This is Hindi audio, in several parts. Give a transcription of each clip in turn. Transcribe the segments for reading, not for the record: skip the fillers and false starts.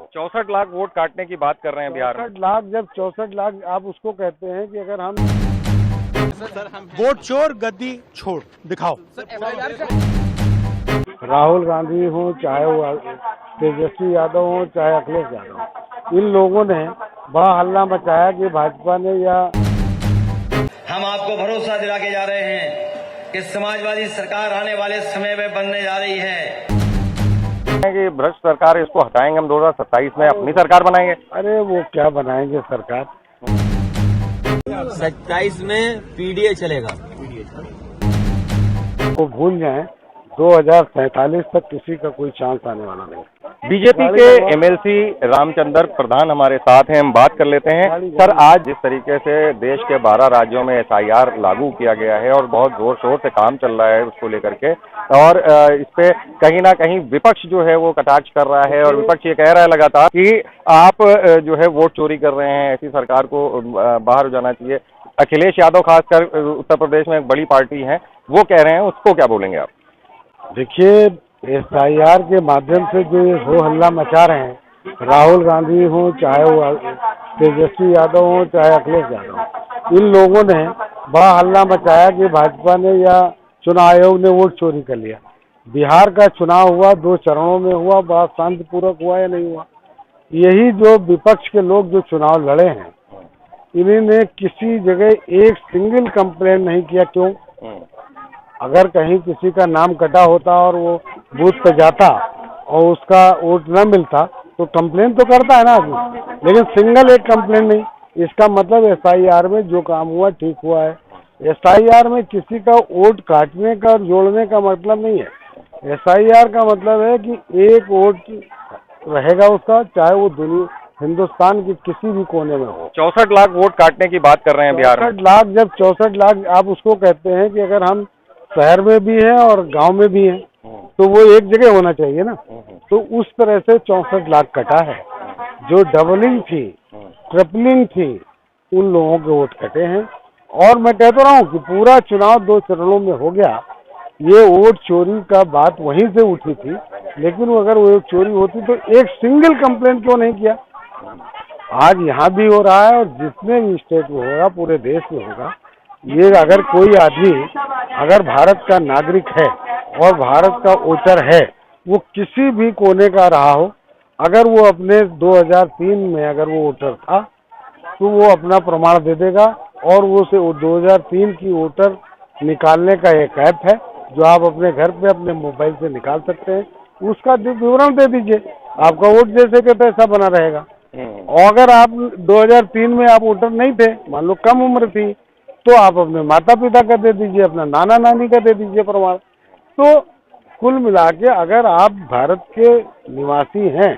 64 लाख वोट काटने की बात कर रहे हैं बिहार में। 64 लाख, जब 64 लाख आप उसको कहते हैं कि अगर हम वोट चोर गद्दी छोड़ दिखाओ। राहुल गांधी हो, चाहे वो तेजस्वी यादव हो, चाहे अखिलेश यादव, इन लोगों ने बड़ा हल्ला मचाया कि भाजपा ने या हम आपको भरोसा दिला के जा रहे हैं कि समाजवादी सरकार आने वाले समय में बनने जा रही है कि भ्रष्ट सरकार है, इसको हटाएंगे, हम 2027 में अपनी सरकार बनाएंगे। अरे वो क्या बनाएंगे सरकार, 27 में पीडीए चलेगा। वो भूल जाएं, 2047 तक किसी का कोई चांस आने वाला नहीं। बीजेपी के एमएलसी रामचंद्र प्रधान हमारे साथ हैं, हम बात कर लेते हैं। सर, आज जिस तरीके से देश के 12 राज्यों में एसआईआर लागू किया गया है और बहुत जोर शोर से काम चल रहा है उसको लेकर के, और इस पे कहीं ना कहीं विपक्ष जो है वो कटाक्ष कर रहा है और विपक्ष ये कह रहा है लगातार कि आप जो है वोट चोरी कर रहे हैं, ऐसी सरकार को बाहर हो जाना चाहिए। अखिलेश यादव खासकर उत्तर प्रदेश में एक बड़ी पार्टी है, वो कह रहे हैं, उसको क्या बोलेंगे आप? देखिए, एसआईआर के माध्यम से जो ये हो हल्ला मचा रहे हैं, राहुल गांधी हो, चाहे वो तेजस्वी यादव हो, चाहे अखिलेश यादव, इन लोगों ने बड़ा हल्ला मचाया कि भाजपा ने या चुनाव आयोग ने वोट चोरी कर लिया। बिहार का चुनाव हुआ, 2 चरणों में हुआ, बड़ा शांतिपूर्वक हुआ या नहीं हुआ। यही जो विपक्ष के लोग जो चुनाव लड़े हैं, इन्होंने किसी जगह एक सिंगल कंप्लेंट नहीं किया। क्यों? अगर कहीं किसी का नाम कटा होता और वो बूथ पे जाता और उसका वोट न मिलता तो कंप्लेन तो करता है ना आदमी, लेकिन सिंगल एक कंप्लेन नहीं। इसका मतलब एसआईआर में जो काम हुआ ठीक हुआ है। एसआईआर में किसी का वोट काटने का और जोड़ने का मतलब नहीं है। एसआईआर का मतलब है कि एक वोट रहेगा उसका, चाहे वो दुनिया हिंदुस्तान के किसी भी कोने में हो। 64 लाख वोट काटने की बात कर रहे हैं बिहार में। 64 लाख, जब 64 लाख आप उसको कहते हैं कि अगर हम शहर में भी हैं और गांव में भी हैं तो वो एक जगह होना चाहिए ना। तो उस तरह से 64 लाख कटा है। जो डबलिंग थी, ट्रिपलिंग थी, उन लोगों के वोट कटे हैं। और मैं कहता रहा हूँ कि पूरा चुनाव 2 चरणों में हो गया। ये वोट चोरी का बात वहीं से उठी थी, लेकिन अगर वो चोरी होती तो एक सिंगल कंप्लेंट क्यों नहीं किया? आज यहाँ भी हो रहा है और जितने भी स्टेट में होगा, पूरे देश में होगा। ये अगर कोई आदमी अगर भारत का नागरिक है और भारत का वोटर है, वो किसी भी कोने का रहा हो, अगर वो अपने 2003 में अगर वो वोटर था तो वो अपना प्रमाण दे देगा। और वो से 2003 की वोटर निकालने का एक ऐप है जो आप अपने घर पे अपने मोबाइल से निकाल सकते हैं। उसका विवरण दे दीजिए, आपका वोट जैसे के तैसा बना रहेगा। और अगर आप 2003 में आप वोटर नहीं थे, मान लो कम उम्र थी, तो आप अपने माता पिता का दे दीजिए, अपना नाना नानी का दे दीजिए प्रमाण। तो कुल मिला के अगर आप भारत के निवासी हैं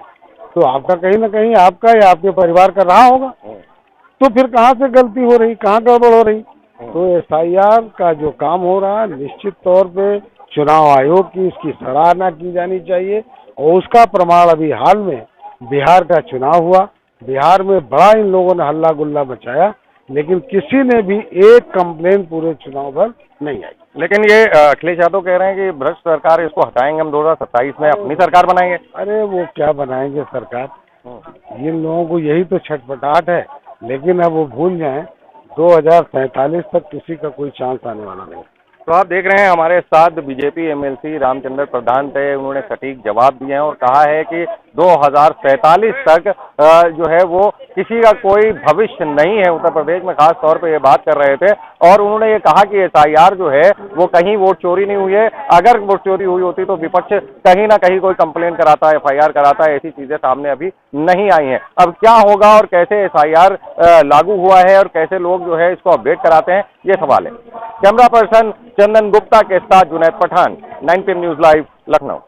तो आपका कहीं ना कहीं आपका या आपके परिवार का रहा होगा। तो फिर कहाँ से गलती हो रही, कहाँ गड़बड़ हो रही? तो एसआईआर का जो काम हो रहा है, निश्चित तौर पे चुनाव आयोग की इसकी सराहना की जानी चाहिए। और उसका प्रमाण अभी हाल में बिहार का चुनाव हुआ, बिहार में बड़ा इन लोगों ने हल्ला गुल्ला मचाया, लेकिन किसी ने भी एक कंप्लेन पूरे चुनाव भर नहीं आई। लेकिन ये अखिलेश यादव कह रहे हैं कि भ्रष्ट सरकार है, इसको हटाएंगे, हम 2027 में अपनी सरकार बनाएंगे। अरे वो क्या बनाएंगे सरकार, इन लोगों को यही तो छटपटाहट है। लेकिन अब वो भूल जाएं, 2047 तक किसी का कोई चांस आने वाला नहीं। तो आप देख रहे हैं हमारे साथ बीजेपी एमएलसी रामचंद्र प्रधान थे। उन्होंने सटीक जवाब दिए हैं और कहा है कि 2047 तक जो है वो किसी का कोई भविष्य नहीं है उत्तर प्रदेश में। खास तौर पे ये बात कर रहे थे और उन्होंने ये कहा कि एसआईआर जो है वो कहीं वोट चोरी नहीं हुई है। अगर वोट चोरी हुई होती तो विपक्ष कहीं ना कहीं कोई कंप्लेन कराता, एफआईआर कराता। ऐसी चीजें सामने अभी नहीं आई हैं। अब क्या होगा और कैसे एसआईआर लागू हुआ है और कैसे लोग जो है इसको अपडेट कराते हैं, ये सवाल है। कैमरा पर्सन चंदन गुप्ता के साथ Junaid Pathan, 9 PM news live, Lucknow.